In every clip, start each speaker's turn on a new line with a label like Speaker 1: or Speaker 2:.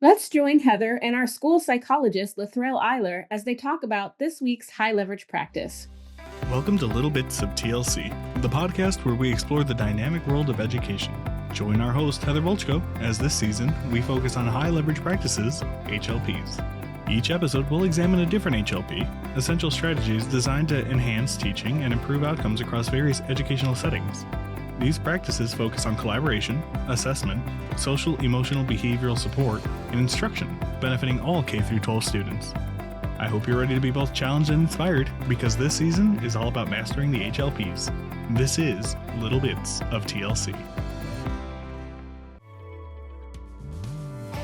Speaker 1: Let's join Heather and our school psychologist, Lathyrelle as they talk about this week's high leverage practice.
Speaker 2: Welcome to Little Bits of TLC, the podcast where we explore the dynamic world of education. Join our host, Heather Volchko, as this season we focus on high leverage practices, HLPs. Each episode will examine a different HLP, essential strategies designed to enhance teaching and improve outcomes across various educational settings. These practices focus on collaboration, assessment, social, emotional, behavioral support, and instruction, benefiting all K-12 students. I hope you're ready to be both challenged and inspired, because this season is all about mastering the HLPs. This is Little Bits of TLC.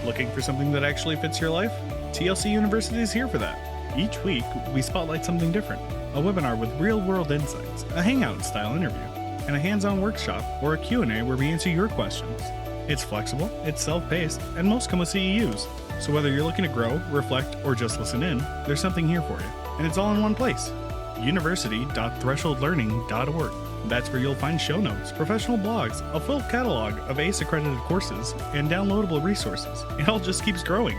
Speaker 2: Looking for something that actually fits your life? TLC University is here for that. Each week, we spotlight something different. A webinar with real-world insights, a hangout-style interview, and a hands-on workshop or a Q&A where we answer your questions. It's flexible, it's self-paced, and most come with CEUs. So whether you're looking to grow, reflect, or just listen in, there's something here for you. And it's all in one place. university.thresholdlearning.org. That's where you'll find show notes, professional blogs, a full catalog of ACE-accredited courses, and downloadable resources. It all just keeps growing.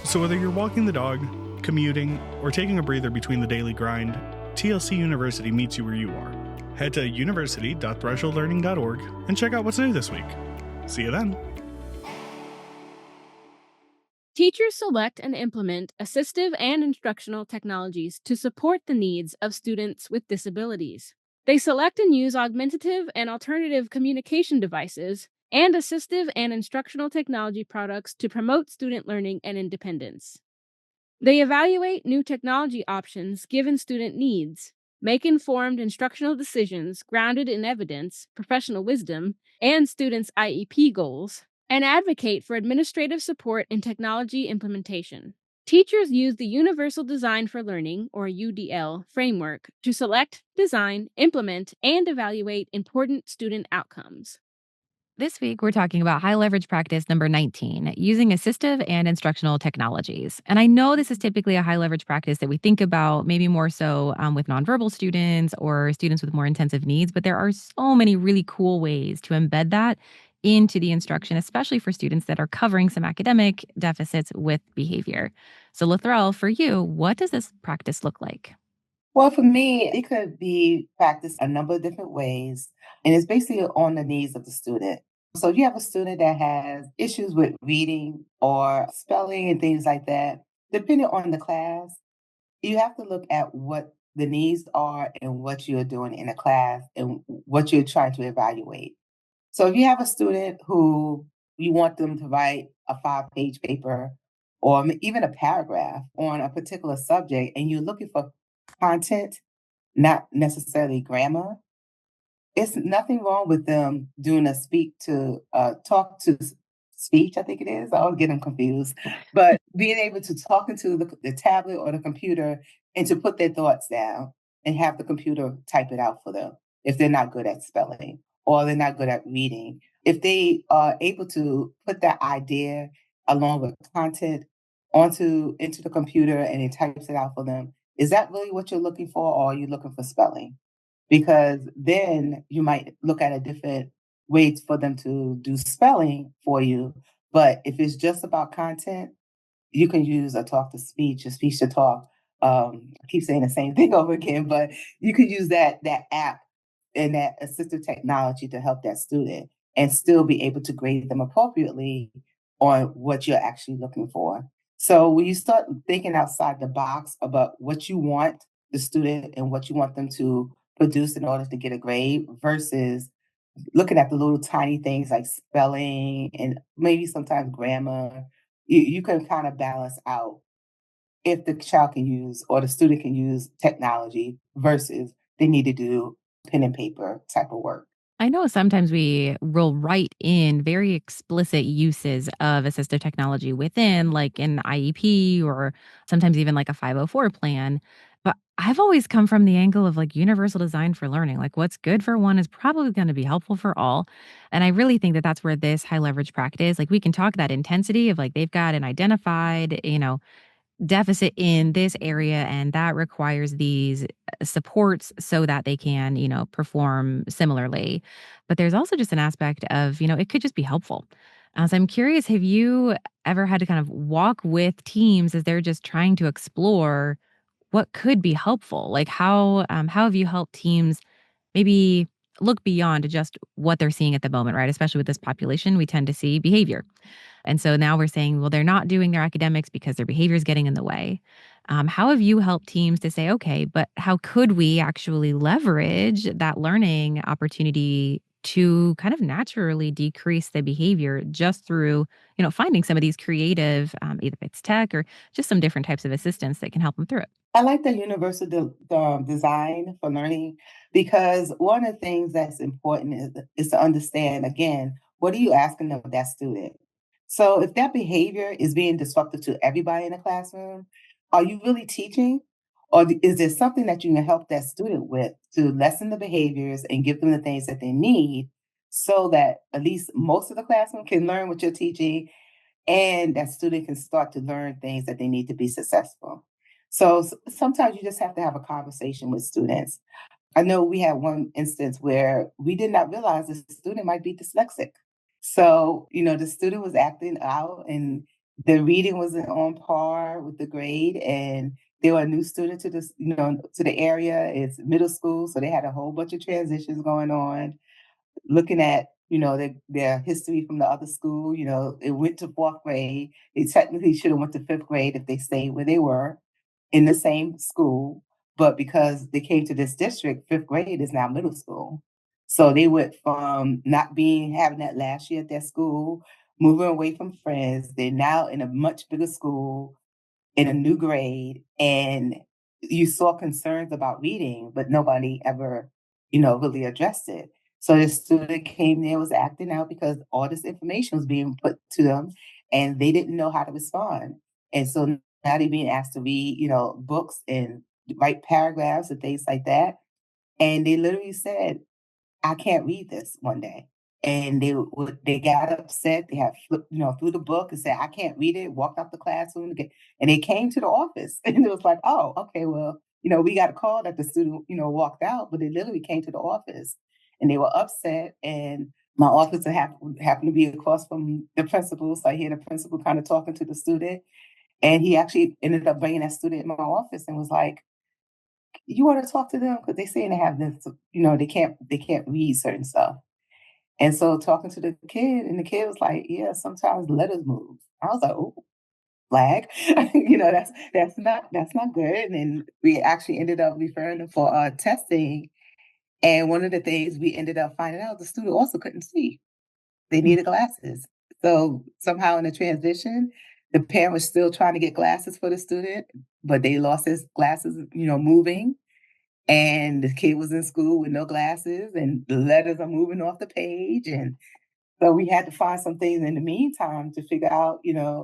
Speaker 2: So whether you're walking the dog, commuting, or taking a breather between the daily grind, TLC University meets you where you are. Head to university.thresholdlearning.org and check out what's new this week. See you then.
Speaker 1: Teachers select and implement assistive and instructional technologies to support the needs of students with disabilities. They select and use augmentative and alternative communication devices and assistive and instructional technology products to promote student learning and independence. They evaluate new technology options given student needs, make informed instructional decisions grounded in evidence, professional wisdom, and students' IEP goals, and advocate for administrative support in technology implementation. Teachers use the Universal Design for Learning, or UDL, framework to select, design, implement, and evaluate important student outcomes.
Speaker 3: This week, we're talking about high leverage practice number 19, using assistive and instructional technologies. And I know this is typically a high leverage practice that we think about, maybe more so with nonverbal students or students with more intensive needs, but there are so many really cool ways to embed that into the instruction, especially for students that are covering some academic deficits with behavior. So, Lathyrelle, for you, what does this practice look like?
Speaker 4: Well, for me, it could be practiced a number of different ways, and it's basically on the needs of the student. So if you have a student that has issues with reading or spelling and things like that, depending on the class, you have to look at what the needs are and what you're doing in a class and what you're trying to evaluate. So if you have a student who you want them to write a 5-page paper or even a paragraph on a particular subject, and you're looking for content, not necessarily grammar, it's nothing wrong with them doing a talk to speech, I think it is. I always get them confused. But being able to talk into the tablet or the computer and to put their thoughts down and have the computer type it out for them if they're not good at spelling or they're not good at reading. If they are able to put that idea along with content into the computer and it types it out for them, is that really what you're looking for, or are you looking for spelling? Because then you might look at a different ways for them to do spelling for you. But if it's just about content, you can use a talk to speech, a speech to talk. I keep saying the same thing over again, but you could use that app and that assistive technology to help that student and still be able to grade them appropriately on what you're actually looking for. So when you start thinking outside the box about what you want the student and what you want them to produce in order to get a grade versus looking at the little tiny things like spelling and maybe sometimes grammar, you can kind of balance out if the child can use or the student can use technology versus they need to do pen and paper type of work.
Speaker 3: I know sometimes we will write in very explicit uses of assistive technology within like an IEP or sometimes even like a 504 plan. But I've always come from the angle of like universal design for learning. Like what's good for one is probably going to be helpful for all. And I really think that that's where this high leverage practice, like we can talk that intensity of like they've got an identified, deficit in this area and that requires these supports so that they can, perform similarly. But there's also just an aspect of, it could just be helpful. So I'm curious, have you ever had to kind of walk with teams as they're just trying to explore what could be helpful? Like how have you helped teams maybe look beyond just what they're seeing at the moment, right? Especially with this population, we tend to see behavior. And so now we're saying, well, they're not doing their academics because their behavior is getting in the way. How have you helped teams to say, okay, but how could we actually leverage that learning opportunity to kind of naturally decrease the behavior just through, finding some of these creative, either it's tech or just some different types of assistance that can help them through it?
Speaker 4: I like the universal design for learning because one of the things that's important is to understand again, what are you asking of that student? So if that behavior is being disruptive to everybody in the classroom, are you really teaching? Or is there something that you can help that student with to lessen the behaviors and give them the things that they need so that at least most of the classroom can learn what you're teaching and that student can start to learn things that they need to be successful. So sometimes you just have to have a conversation with students. I know we had one instance where we did not realize the student might be dyslexic. So, the student was acting out and the reading wasn't on par with the grade. And they were a new student to this, to the area. It's middle school. So they had a whole bunch of transitions going on looking at, their history from the other school, it went to fourth grade. They technically should have went to fifth grade if they stayed where they were in the same school. But because they came to this district, fifth grade is now middle school. So they went from not having that last year at their school, moving away from friends. They're now in a much bigger school in a new grade, and you saw concerns about reading, but nobody ever, really addressed it. So the student came there, was acting out because all this information was being put to them and they didn't know how to respond. And so now they're being asked to read, books and write paragraphs and things like that. And they literally said, I can't read this one day. And they got upset. They had flipped, through the book and said, I can't read it, walked out the classroom again. And they came to the office. And it was like, oh, okay, well, we got a call that the student, walked out, but they literally came to the office and they were upset. And my officer happened to be across from the principal. So I hear the principal kind of talking to the student. And he actually ended up bringing that student in my office and was like, you want to talk to them? Because they saying they have this, they can't read certain stuff. And so talking to the kid, and the kid was like, "Yeah, sometimes letters move." I was like, "Oh, flag." That's not good. And we actually ended up referring them for testing. And one of the things we ended up finding out, the student also couldn't see. They
Speaker 3: Mm.
Speaker 4: needed glasses. So somehow in the transition, the parent was still trying to get glasses for the student, but they lost his glasses, moving. And the kid was in school with no glasses, and the letters are moving off the page. And so we had to find some things in the meantime to figure out,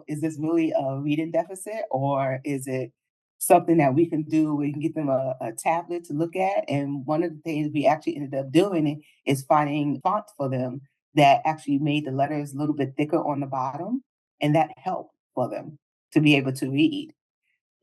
Speaker 4: is this really a reading deficit or is it something that we can do? We can get them a tablet to look at. And one of the things we actually ended up doing is finding fonts for them that actually made the letters a little bit thicker on the bottom. And that helped for them to be able to read.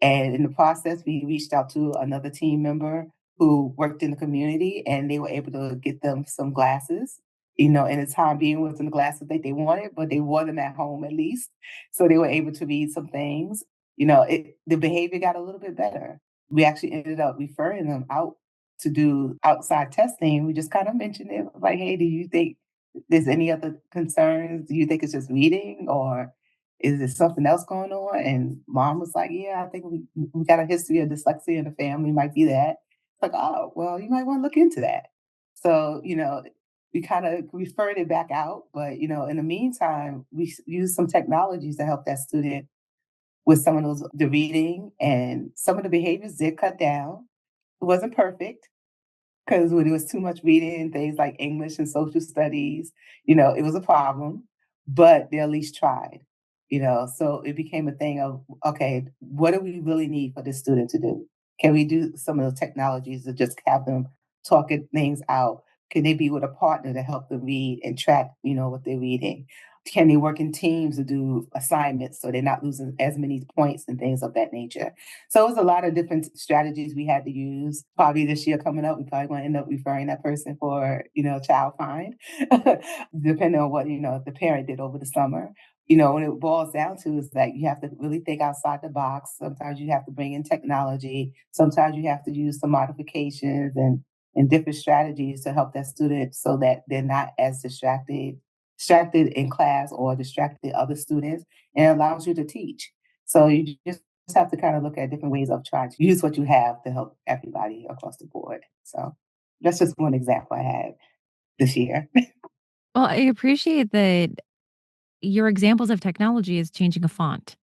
Speaker 4: And in the process, we reached out to another team member who worked in the community, and they were able to get them some glasses. In the time being wasn't the glasses that they wanted, but they wore them at home at least. So they were able to read some things. The behavior got a little bit better. We actually ended up referring them out to do outside testing. We just kind of mentioned it, like, hey, do you think there's any other concerns? Do you think it's just reading or is there something else going on? And mom was like, yeah, I think we got a history of dyslexia in the family, might be that. It's like, oh, well, you might want to look into that. So, we kind of referred it back out. But, in the meantime, we used some technologies to help that student with some of the reading and some of the behaviors did cut down. It wasn't perfect, because when it was too much reading, things like English and social studies, it was a problem, but they at least tried, So it became a thing of, okay, what do we really need for this student to do? Can we do some of those technologies to just have them talking things out? Can they be with a partner to help them read and track, what they're reading? Can they work in teams to do assignments so they're not losing as many points and things of that nature? So it was a lot of different strategies we had to use. Probably this year coming up, we probably going to end up referring that person for, child fine, depending on what, the parent did over the summer. What it boils down to is that you have to really think outside the box. Sometimes you have to bring in technology. Sometimes you have to use some modifications and different strategies to help that student so that they're not as distracted in class or distracted other students, and it allows you to teach. So you just have to kind of look at different ways of trying to use what you have to help everybody across the board. So that's just one example I had this year.
Speaker 3: Well, I appreciate that your examples of technology is changing a font,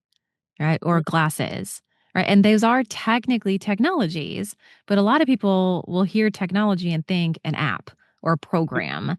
Speaker 3: right? Or glasses, right? And those are technically technologies, but a lot of people will hear technology and think an app or a program,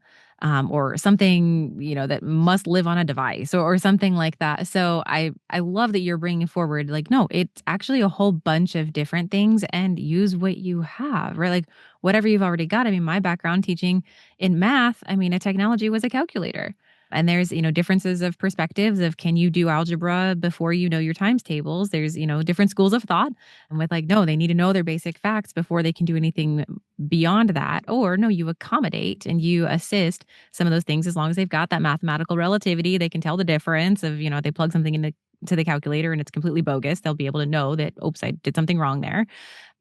Speaker 3: or something that must live on a device, or something like that. So I love that you're bringing forward like, no, it's actually a whole bunch of different things, and use what you have, right? Like whatever you've already got. I mean, my background teaching in math, I mean, a technology was a calculator. And there's, differences of perspectives of, can you do algebra before you know your times tables? There's, different schools of thought. And with like, no, they need to know their basic facts before they can do anything beyond that. Or no, you accommodate and you assist some of those things as long as they've got that mathematical relativity. They can tell the difference of, they plug something into to the calculator and it's completely bogus. They'll be able to know that, oops, I did something wrong there.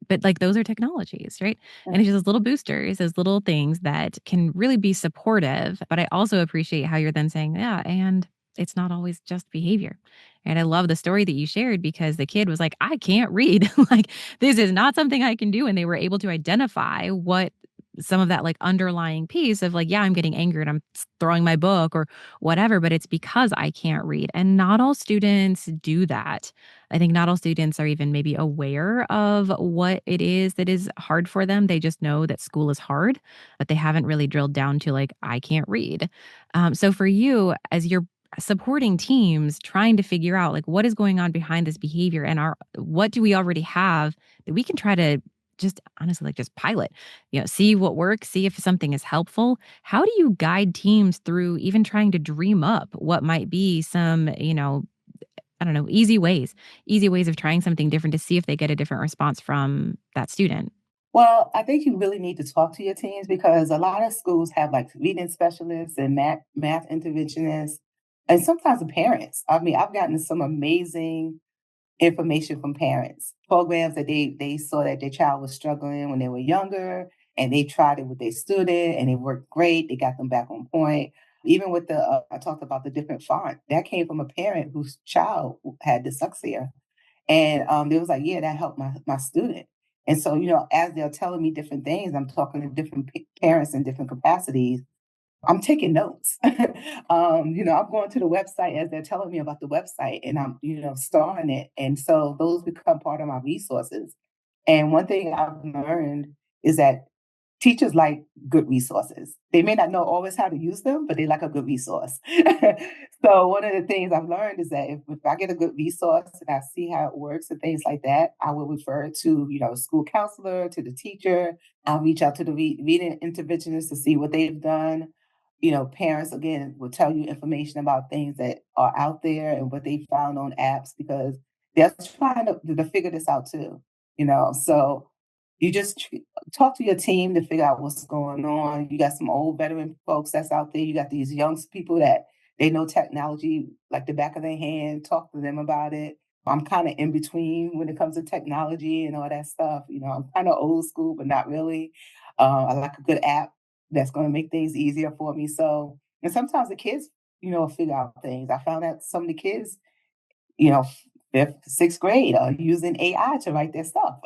Speaker 3: But like those are technologies, right? And it's just those little boosters, those little things that can really be supportive. But I also appreciate how you're then saying, yeah, and it's not always just behavior. And I love the story that you shared because the kid was like, I can't read. Like, this is not something I can do. And they were able to identify what some of that like underlying piece of like, yeah, I'm getting angry and I'm throwing my book or whatever, but it's because I can't read. And not all students do that. I think not all students are even maybe aware of what it is that is hard for them. They just know that school is hard, but they haven't really drilled down to like, I can't read. So for you, as you're supporting teams trying to figure out like what is going on behind this behavior and what do we already have that we can try to just honestly like just pilot, see what works, see if something is helpful. How do you guide teams through even trying to dream up what might be some, I don't know, easy ways of trying something different to see if they get a different response from that student?
Speaker 4: Well, I think you really need to talk to your teams because a lot of schools have like reading specialists and math interventionists, and sometimes the parents. I mean, I've gotten some amazing information from parents, programs that they saw that their child was struggling when they were younger, and they tried it with their student, and it worked great. They got them back on point. Even with I talked about the different font that came from a parent whose child had dyslexia, and they was like, yeah, that helped my student. And so, as they're telling me different things, I'm talking to different parents in different capacities. I'm taking notes. I'm going to the website as they're telling me about the website, and I'm, starring it. And so those become part of my resources. And one thing I've learned is that teachers like good resources. They may not know always how to use them, but they like a good resource. So one of the things I've learned is that if I get a good resource and I see how it works and things like that, I will refer it to, a school counselor, to the teacher. I'll reach out to the reading interventionists to see what they've done. Parents, again, will tell you information about things that are out there and what they found on apps because they're trying to figure this out too, So you just talk to your team to figure out what's going on. You got some old veteran folks that's out there. You got these young people that they know technology like the back of their hand. Talk to them about it. I'm kind of in between when it comes to technology and all that stuff. I'm kind of old school, but not really. I like a good app that's going to make things easier for me. So, and sometimes the kids, figure out things. I found out some of the kids, you know, fifth, sixth grade are using AI to write their stuff.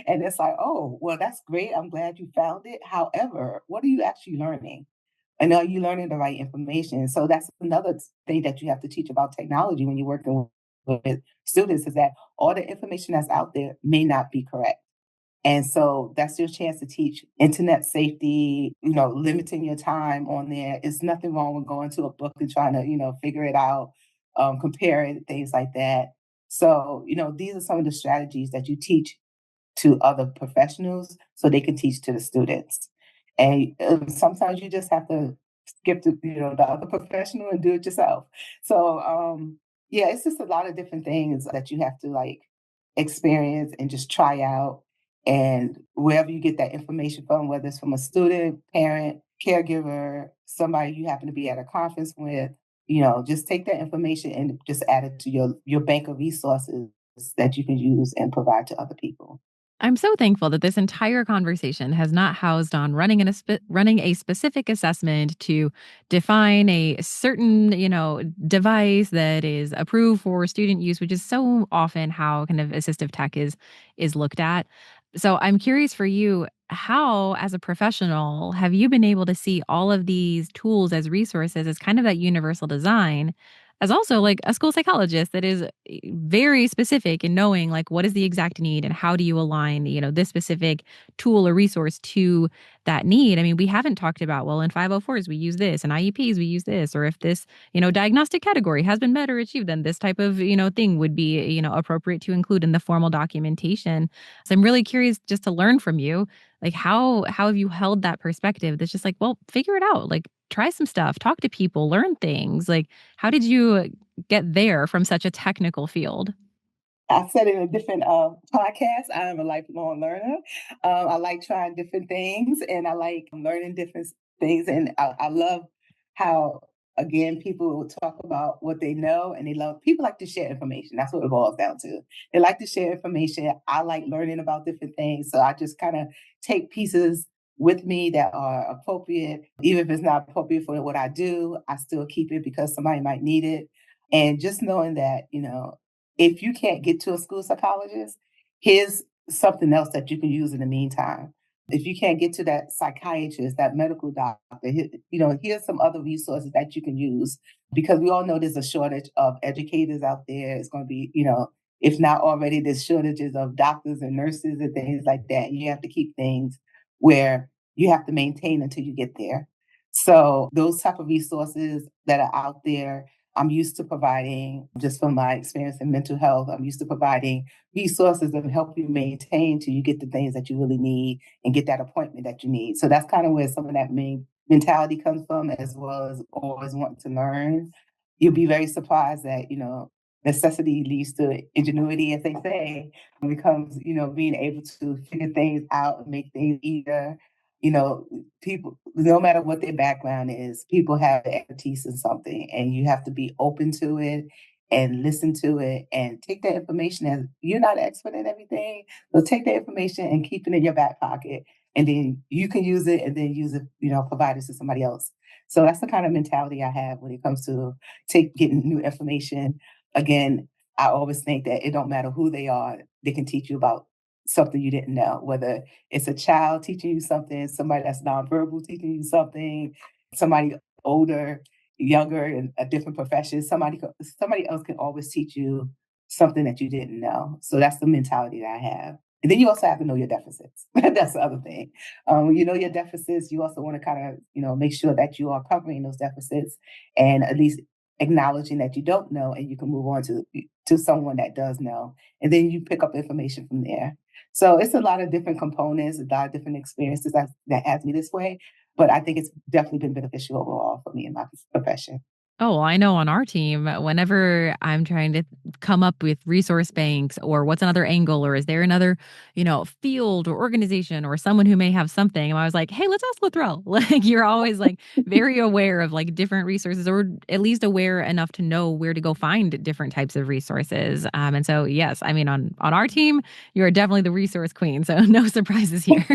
Speaker 4: And it's like, oh, well, that's great. I'm glad you found it. However, what are you actually learning? And are you learning the right information? So that's another thing that you have to teach about technology when you're working with students is that all the information that's out there may not be correct. And so that's your chance to teach internet safety, limiting your time on there. It's nothing wrong with going to a book and trying to, figure it out, compare it, things like that. So, these are some of the strategies that you teach to other professionals so they can teach to the students. And sometimes you just have to skip the the other professional and do it yourself. So yeah, it's just a lot of different things that you have to like experience and just try out. And wherever you get that information from, whether it's from a student, parent, caregiver, somebody you happen to be at a conference with, just take that information and just add it to your bank of resources that you can use and provide to other people.
Speaker 3: I'm so thankful that this entire conversation has not housed on running a specific assessment to define a certain, device that is approved for student use, which is so often how kind of assistive tech is looked at. So I'm curious for you, how as a professional have you been able to see all of these tools as resources as kind of that universal design, as also like a school psychologist that is very specific in knowing like what is the exact need and how do you align, this specific tool or resource to that need. I mean, we haven't talked about, well, in 504s we use this and IEPs we use this, or if this, diagnostic category has been met or achieved, then this type of, thing would be, appropriate to include in the formal documentation. So I'm really curious just to learn from you, like how have you held that perspective that's just like, well, figure it out, like try some stuff, talk to people, learn things. Like how did you get there from such a technical field?
Speaker 4: I said in a different podcast, I'm a lifelong learner. I like trying different things and I like learning different things. And I love how, again, people will talk about what they know and people like to share information. That's what it boils down to. They like to share information. I like learning about different things. So I just kind of take pieces with me that are appropriate. Even if it's not appropriate for what I do, I still keep it because somebody might need it. And just knowing that, if you can't get to a school psychologist, here's something else that you can use in the meantime. If you can't get to that psychiatrist, that medical doctor, here's some other resources that you can use because we all know there's a shortage of educators out there. It's going to be, if not already, there's shortages of doctors and nurses and things like that. You have to keep things where you have to maintain until you get there. So those type of resources that are out there, I'm used to providing, just from my experience in mental health, I'm used to providing resources that help you maintain till you get the things that you really need and get that appointment that you need. So that's kind of where some of that main mentality comes from, as well as always wanting to learn. You'll be very surprised that, necessity leads to ingenuity, as they say. When it comes, being able to figure things out and make things easier. People, no matter what their background is, people have expertise in something, and you have to be open to it and listen to it and take that information. As you're not an expert in everything, so take that information and keep it in your back pocket, and then you can use it and then use it, provide it to somebody else. So that's the kind of mentality I have when it comes to getting new information. Again, I always think that it don't matter who they are, they can teach you about something you didn't know, whether it's a child teaching you something, somebody that's nonverbal teaching you something, somebody older, younger, in a different profession, somebody else can always teach you something that you didn't know. So that's the mentality that I have. And then you also have to know your deficits. That's the other thing. When you know your deficits, you also want to kind of, make sure that you are covering those deficits and at least acknowledging that you don't know, and you can move on to someone that does know. And then you pick up information from there. So it's a lot of different components, a lot of different experiences that has me this way. But I think it's definitely been beneficial overall for me in my profession.
Speaker 3: Oh, well, I know on our team, whenever I'm trying to come up with resource banks or what's another angle, or is there another, field or organization or someone who may have something, I was like, hey, let's ask Lathyrelle. Like you're always like very aware of like different resources, or at least aware enough to know where to go find different types of resources. And so, yes, I mean, on our team, you're definitely the resource queen. So no surprises here.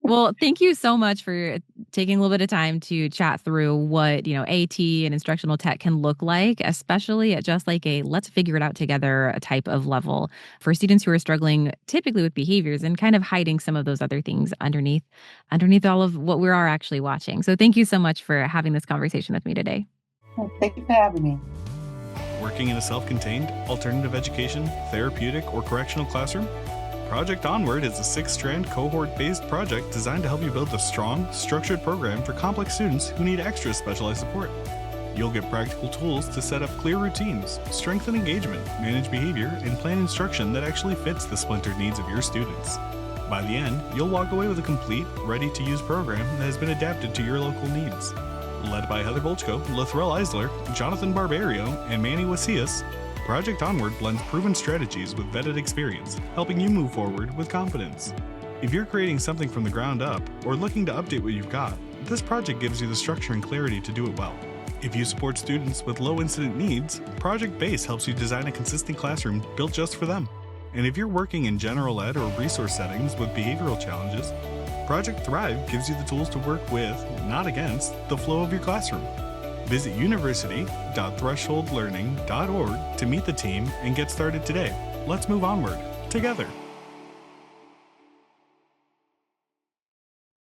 Speaker 3: Well, thank you so much for taking a little bit of time to chat through what, AT and instructional tech can look like, especially at just like a let's figure it out together type of level for students who are struggling typically with behaviors and kind of hiding some of those other things underneath all of what we are actually watching. So thank you so much for having this conversation with me today.
Speaker 4: Well, thank you for having me.
Speaker 2: Working in a self-contained, alternative education, therapeutic, or correctional classroom? Project Onward is a 6-strand cohort-based project designed to help you build a strong, structured program for complex students who need extra specialized support. You'll get practical tools to set up clear routines, strengthen engagement, manage behavior, and plan instruction that actually fits the splintered needs of your students. By the end, you'll walk away with a complete, ready-to-use program that has been adapted to your local needs. Led by Heather Volchko, Lathyrelle Eisler, Jonathan Barbario, and Manny Wacius, Project Onward blends proven strategies with vetted experience, helping you move forward with confidence. If you're creating something from the ground up or looking to update what you've got, this project gives you the structure and clarity to do it well. If you support students with low incident needs, Project Base helps you design a consistent classroom built just for them. And if you're working in general ed or resource settings with behavioral challenges, Project Thrive gives you the tools to work with, not against, the flow of your classroom. Visit university.thresholdlearning.org to meet the team and get started today. Let's move onward, together.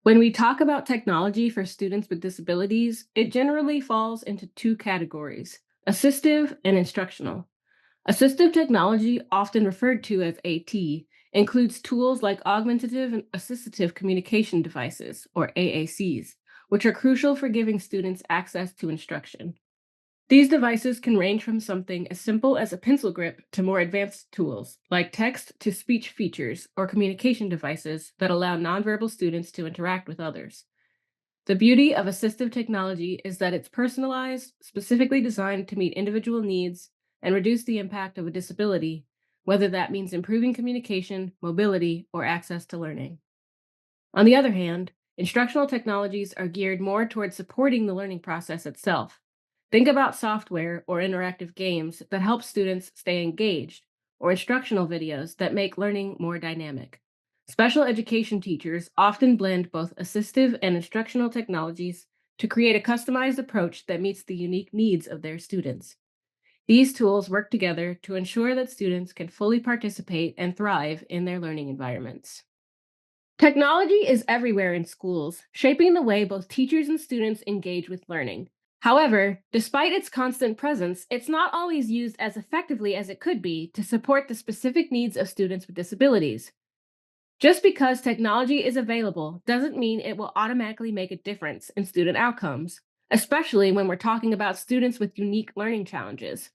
Speaker 1: When we talk about technology for students with disabilities, it generally falls into two categories: assistive and instructional. Assistive technology, often referred to as AT, includes tools like augmentative and assistive communication devices, or AACs, which are crucial for giving students access to instruction. These devices can range from something as simple as a pencil grip to more advanced tools, like text-to-speech features or communication devices that allow nonverbal students to interact with others. The beauty of assistive technology is that it's personalized, specifically designed to meet individual needs and reduce the impact of a disability, whether that means improving communication, mobility, or access to learning. On the other hand, instructional technologies are geared more towards supporting the learning process itself. Think about software or interactive games that help students stay engaged, or instructional videos that make learning more dynamic. Special education teachers often blend both assistive and instructional technologies to create a customized approach that meets the unique needs of their students. These tools work together to ensure that students can fully participate and thrive in their learning environments. Technology is everywhere in schools, shaping the way both teachers and students engage with learning. However, despite its constant presence, it's not always used as effectively as it could be to support the specific needs of students with disabilities. Just because technology is available doesn't mean it will automatically make a difference in student outcomes, especially when we're talking about students with unique learning challenges.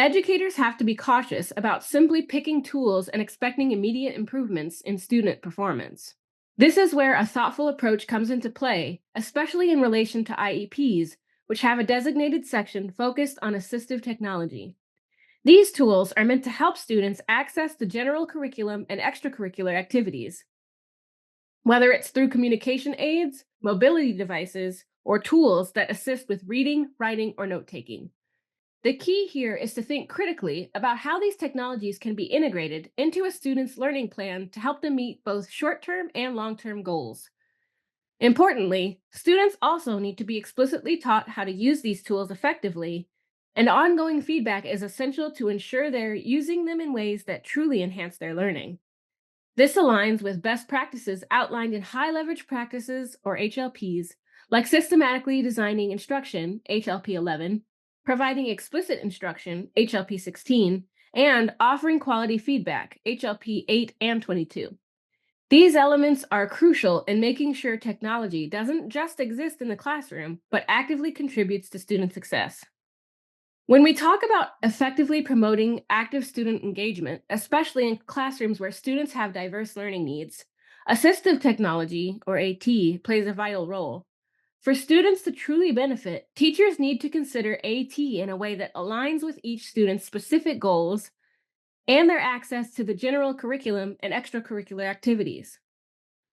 Speaker 1: Educators have to be cautious about simply picking tools and expecting immediate improvements in student performance. This is where a thoughtful approach comes into play, especially in relation to IEPs, which have a designated section focused on assistive technology. These tools are meant to help students access the general curriculum and extracurricular activities, whether it's through communication aids, mobility devices, or tools that assist with reading, writing, or note taking. The key here is to think critically about how these technologies can be integrated into a student's learning plan to help them meet both short-term and long-term goals. Importantly, students also need to be explicitly taught how to use these tools effectively, and ongoing feedback is essential to ensure they're using them in ways that truly enhance their learning. This aligns with best practices outlined in high leverage practices, or HLPs, like systematically designing instruction, HLP 11, providing explicit instruction, HLP 16, and offering quality feedback, HLP 8 and 22. These elements are crucial in making sure technology doesn't just exist in the classroom, but actively contributes to student success. When we talk about effectively promoting active student engagement, especially in classrooms where students have diverse learning needs, assistive technology, or AT, plays a vital role. For students to truly benefit, teachers need to consider AT in a way that aligns with each student's specific goals and their access to the general curriculum and extracurricular activities.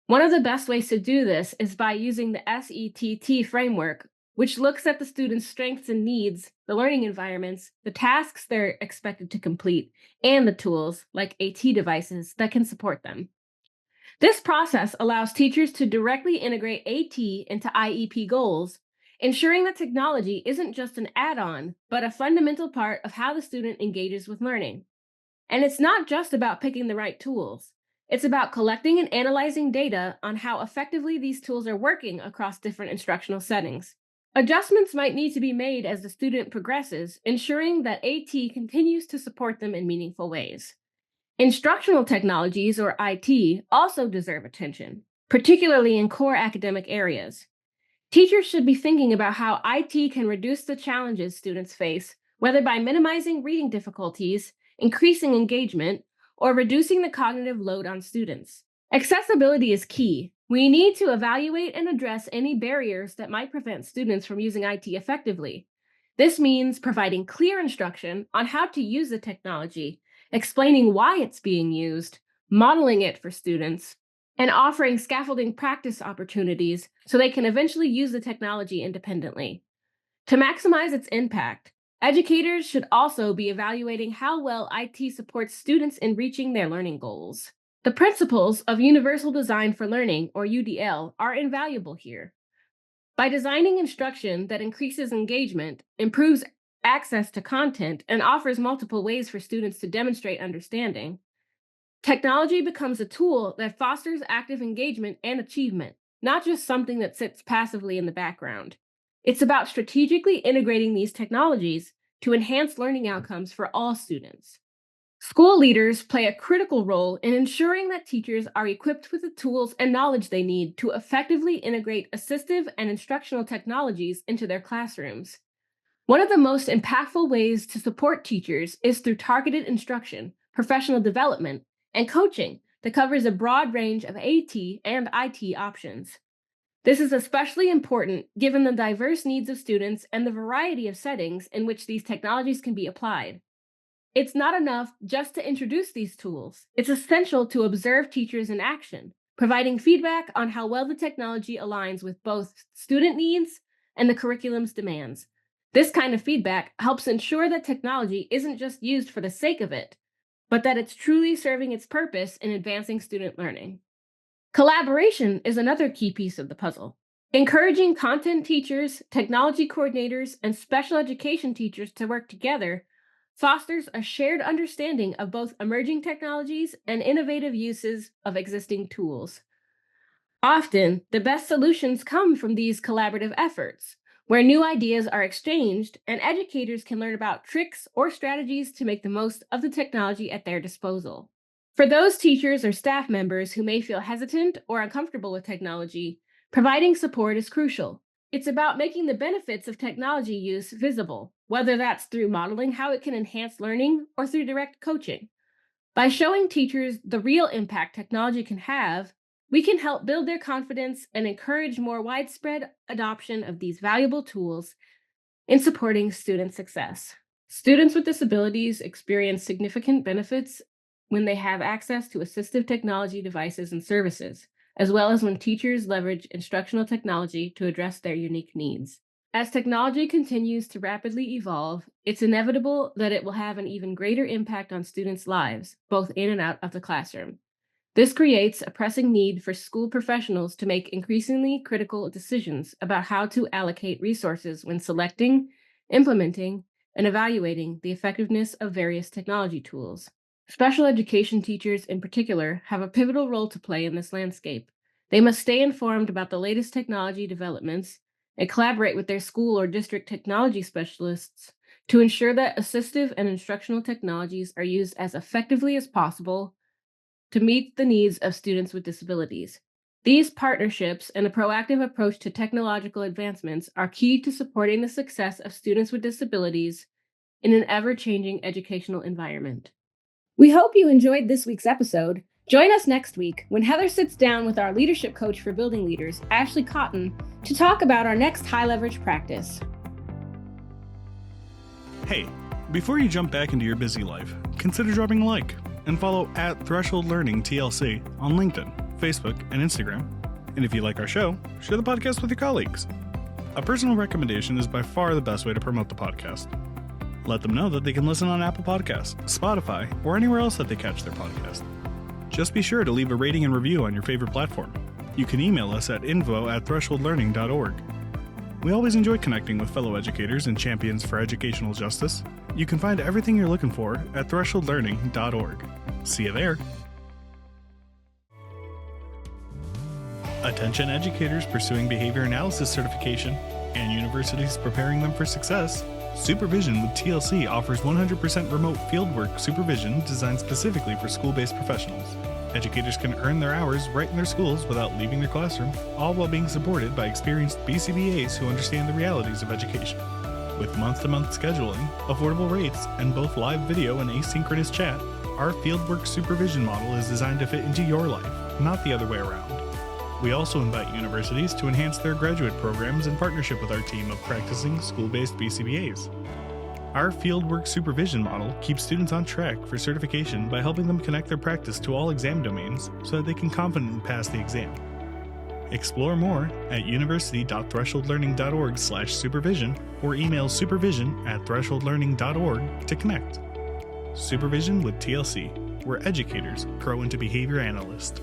Speaker 1: One of the best ways to do this is by using the SETT framework, which looks at the student's strengths and needs, the learning environments, the tasks they're expected to complete, and the tools, like AT devices, that can support them. This process allows teachers to directly integrate AT into IEP goals, ensuring that technology isn't just an add-on, but a fundamental part of how the student engages with learning. And it's not just about picking the right tools. It's about collecting and analyzing data on how effectively these tools are working across different instructional settings. Adjustments might need to be made as the student progresses, ensuring that AT continues to support them in meaningful ways. Instructional technologies, or IT, also deserve attention, particularly in core academic areas. Teachers should be thinking about how IT can reduce the challenges students face, whether by minimizing reading difficulties, increasing engagement, or reducing the cognitive load on students. Accessibility is key. We need to evaluate and address any barriers that might prevent students from using IT effectively. This means providing clear instruction on how to use the technology, explaining why it's being used, modeling it for students, and offering scaffolding practice opportunities so they can eventually use the technology independently. To maximize its impact, educators should also be evaluating how well IT supports students in reaching their learning goals. The principles of Universal Design for Learning, or UDL, are invaluable here. By designing instruction that increases engagement, improves access to content, and offers multiple ways for students to demonstrate understanding, technology becomes a tool that fosters active engagement and achievement, not just something that sits passively in the background. It's about strategically integrating these technologies to enhance learning outcomes for all students. School leaders play a critical role in ensuring that teachers are equipped with the tools and knowledge they need to effectively integrate assistive and instructional technologies into their classrooms. One of the most impactful ways to support teachers is through targeted instruction, professional development, and coaching that covers a broad range of AT and IT options. This is especially important given the diverse needs of students and the variety of settings in which these technologies can be applied. It's not enough just to introduce these tools. It's essential to observe teachers in action, providing feedback on how well the technology aligns with both student needs and the curriculum's demands. This kind of feedback helps ensure that technology isn't just used for the sake of it, but that it's truly serving its purpose in advancing student learning. Collaboration is another key piece of the puzzle. Encouraging content teachers, technology coordinators, and special education teachers to work together fosters a shared understanding of both emerging technologies and innovative uses of existing tools. Often, the best solutions come from these collaborative efforts, where new ideas are exchanged and educators can learn about tricks or strategies to make the most of the technology at their disposal. For those teachers or staff members who may feel hesitant or uncomfortable with technology, providing support is crucial. It's about making the benefits of technology use visible, whether that's through modeling how it can enhance learning or through direct coaching. By showing teachers the real impact technology can have, we can help build their confidence and encourage more widespread adoption of these valuable tools in supporting student success. Students with disabilities experience significant benefits when they have access to assistive technology devices and services, as well as when teachers leverage instructional technology to address their unique needs. As technology continues to rapidly evolve, it's inevitable that it will have an even greater impact on students' lives, both in and out of the classroom. This creates a pressing need for school professionals to make increasingly critical decisions about how to allocate resources when selecting, implementing, and evaluating the effectiveness of various technology tools. Special education teachers, in particular, have a pivotal role to play in this landscape. They must stay informed about the latest technology developments and collaborate with their school or district technology specialists to ensure that assistive and instructional technologies are used as effectively as possible to meet the needs of students with disabilities. These partnerships and a proactive approach to technological advancements are key to supporting the success of students with disabilities in an ever-changing educational environment. We hope you enjoyed this week's episode. Join us next week when Heather sits down with our leadership coach for building leaders, Ashley Cotton, to talk about our next high leverage practice.
Speaker 2: Hey, before you jump back into your busy life, consider dropping a like and follow @Threshold Learning TLC on LinkedIn, Facebook, and Instagram. And if you like our show, share the podcast with your colleagues. A personal recommendation is by far the best way to promote the podcast. Let them know that they can listen on Apple Podcasts, Spotify, or anywhere else that they catch their podcast. Just be sure to leave a rating and review on your favorite platform. You can email us at info@thresholdlearning.org. We always enjoy connecting with fellow educators and champions for educational justice. You can find everything you're looking for at thresholdlearning.org. See you there. Attention educators pursuing behavior analysis certification and universities preparing them for success. Supervision with TLC offers 100% remote fieldwork supervision designed specifically for school-based professionals. Educators can earn their hours right in their schools without leaving their classroom, all while being supported by experienced BCBAs who understand the realities of education. With month-to-month scheduling, affordable rates, and both live video and asynchronous chat, our fieldwork supervision model is designed to fit into your life. not the other way around. We also invite universities to enhance their graduate programs in partnership with our team of practicing school-based BCBAs. Our fieldwork supervision model keeps students on track for certification by helping them connect their practice to all exam domains so that they can confidently pass the exam. Explore more at university.thresholdlearning.org/supervision or email supervision@thresholdlearning.org to connect. Supervision with TLC, where educators grow into behavior analysts.